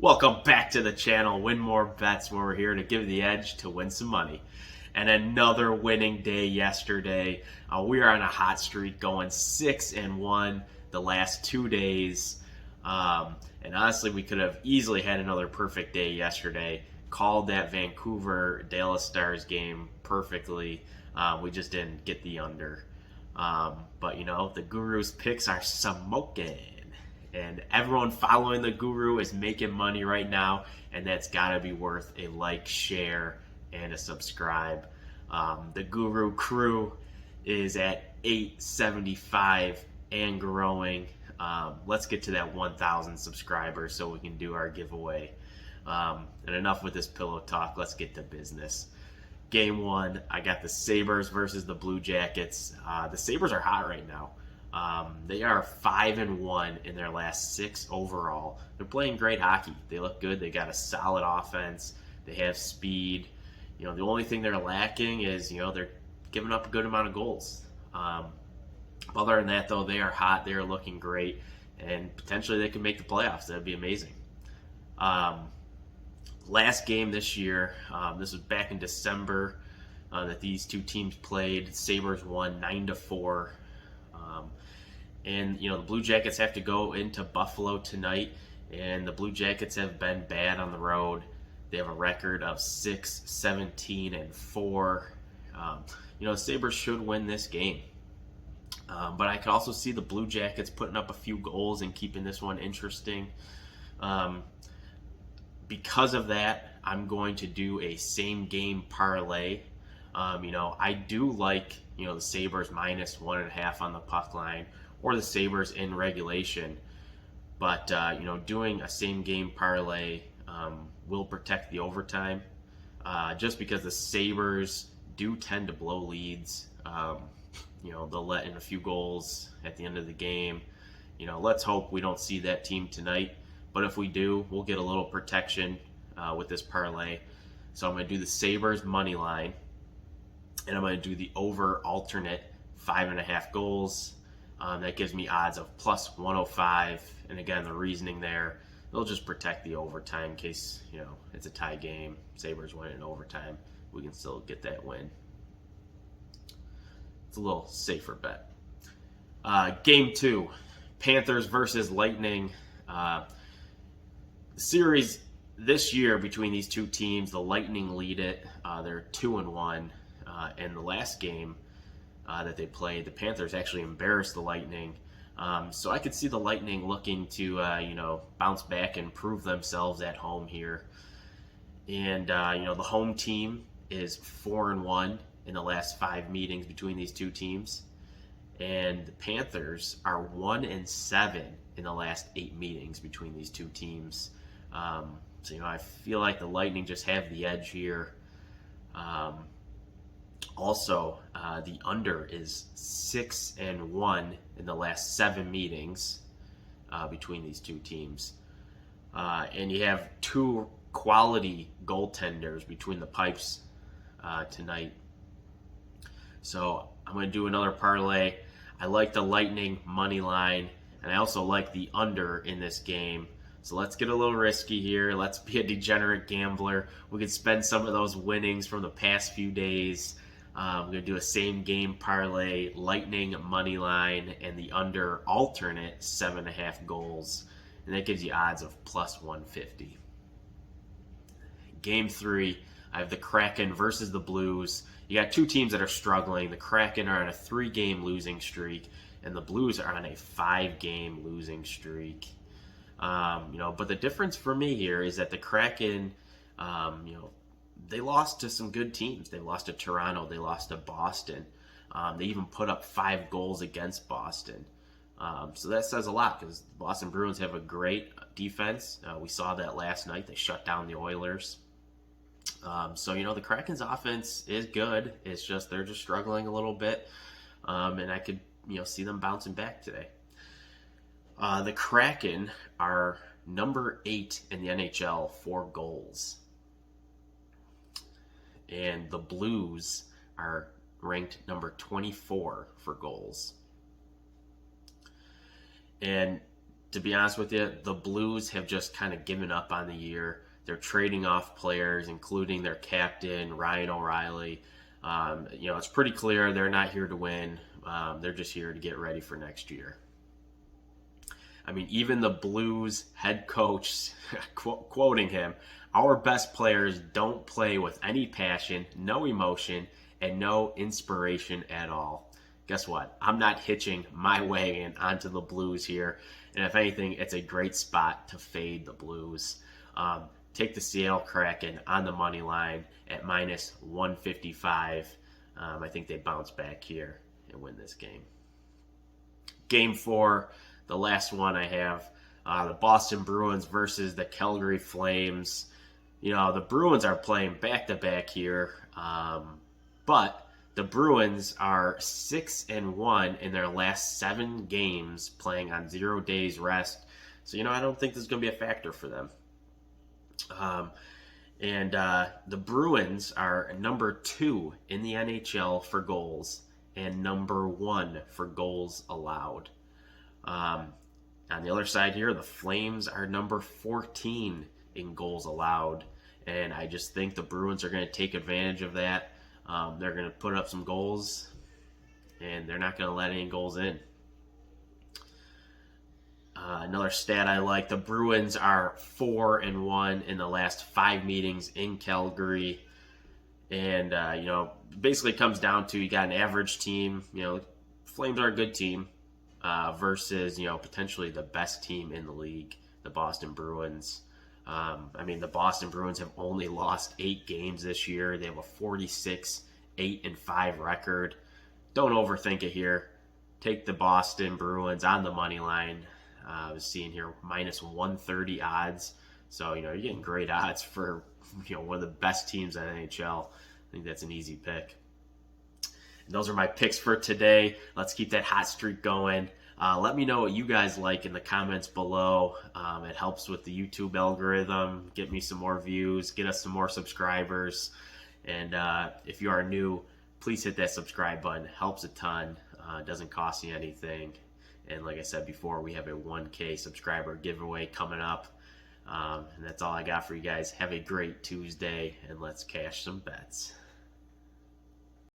Welcome back to the channel, Win More Bets, where we're here to give the edge to win some money. And another winning day yesterday. We are on a hot streak going 6-1 the last 2 days. And honestly, we could have easily had another perfect day yesterday. Called that Vancouver Dallas Stars game perfectly. We just didn't get the under. But you know, the Guru's picks are smoking. And everyone following the Guru is making money right now, and that's got to be worth a like, share, and a subscribe. The Guru crew is at 875 and growing. Let's get to that 1,000 subscribers so we can do our giveaway. And enough with this pillow talk. Let's get to business. Game one, I got the Sabres versus the Blue Jackets. The Sabres are hot right now. They are 5-1 in their last 6 overall. They're playing great hockey. They look good. They got a solid offense. They have speed. You know, the only thing they're lacking is, they're giving up a good amount of goals. Other than that, though, they are hot. They are looking great, and potentially they can make the playoffs. That would be amazing. Last game this year, this was back in December that these two teams played. Sabres won 9-4. And, the Blue Jackets have to go into Buffalo tonight, and the Blue Jackets have been bad on the road. They have a record of 6-17-4. The Sabres should win this game. But I could also see the Blue Jackets putting up a few goals and keeping this one interesting. Because of that, I'm going to do a same-game parlay. I do like, the Sabres minus 1.5 on the puck line, or the Sabres in regulation. But, doing a same-game parlay will protect the overtime, just because the Sabres do tend to blow leads. They'll let in a few goals at the end of the game. Let's hope we don't see that team tonight. But if we do, we'll get a little protection with this parlay. So I'm going to do the Sabres money line, and I'm going to do the over alternate 5.5 goals. That gives me odds of plus 105. And again, the reasoning there, they'll just protect the overtime in case, it's a tie game. Sabres win in overtime. We can still get that win. It's a little safer bet. Game 2, Panthers versus Lightning. The series this year between these two teams, the Lightning lead it. They're 2-1. And the last game that they played, the Panthers actually embarrassed the Lightning. So I could see the Lightning looking to, bounce back and prove themselves at home here. And, the home team is 4-1 in the last 5 meetings between these two teams. And the Panthers are 1-7 in the last 8 meetings between these two teams. So, I feel like the Lightning just have the edge here. Also, the under is 6-1 in the last 7 meetings between these two teams. And you have 2 quality goaltenders between the pipes tonight. So I'm going to do another parlay. I like the Lightning money line, and I also like the under in this game. So let's get a little risky here. Let's be a degenerate gambler. We can spend some of those winnings from the past few days. I'm going to do a same game parlay, Lightning money line, and the under alternate 7.5 goals. And that gives you odds of plus 150. Game 3, I have the Kraken versus the Blues. You got two teams that are struggling. The Kraken are on a 3-game losing streak, and the Blues are on a 5-game losing streak. But the difference for me here is that the Kraken, they lost to some good teams. They lost to Toronto. They lost to Boston. They even put up 5 goals against Boston. So that says a lot because the Boston Bruins have a great defense. We saw that last night. They shut down the Oilers. The Kraken's offense is good. It's just they're just struggling a little bit. And I could, see them bouncing back today. The Kraken are number 8 in the NHL for goals. And the Blues are ranked number 24 for goals. And to be honest with you, the Blues have just kind of given up on the year. They're trading off players, including their captain, Ryan O'Reilly. It's pretty clear they're not here to win. They're just here to get ready for next year. I mean, even the Blues head coach, quoting him, our best players don't play with any passion, no emotion, and no inspiration at all. Guess what? I'm not hitching my wagon onto the Blues here. And if anything, it's a great spot to fade the Blues. Take the Seattle Kraken on the money line at minus 155. I think they bounce back here and win this game. Game 4, the last one I have, the Boston Bruins versus the Calgary Flames. The Bruins are playing back-to-back here, but the Bruins are 6-1 in their last 7 games, playing on 0 days rest. So, I don't think this is going to be a factor for them. The Bruins are number 2 in the NHL for goals and number 1 for goals allowed. On the other side here, the Flames are number 14 in goals allowed, and I just think the Bruins are going to take advantage of that. They're going to put up some goals, and they're not going to let any goals in. Another stat I like, the Bruins are 4-1 in the last 5 meetings in Calgary. And, basically comes down to you got an average team. Flames are a good team versus, potentially the best team in the league, the Boston Bruins. The Boston Bruins have only lost 8 games this year. They have a 46-8-5 record. Don't overthink it here. Take the Boston Bruins on the money line. I was seeing here minus 130 odds. So, you're getting great odds for, one of the best teams in the NHL. I think that's an easy pick. And those are my picks for today. Let's keep that hot streak going. Let me know what you guys like in the comments below. It helps with the YouTube algorithm. Get me some more views. Get us some more subscribers. And if you are new, please hit that subscribe button. It helps a ton. It doesn't cost you anything. And like I said before, we have a 1K subscriber giveaway coming up. And that's all I got for you guys. Have a great Tuesday, and let's cash some bets.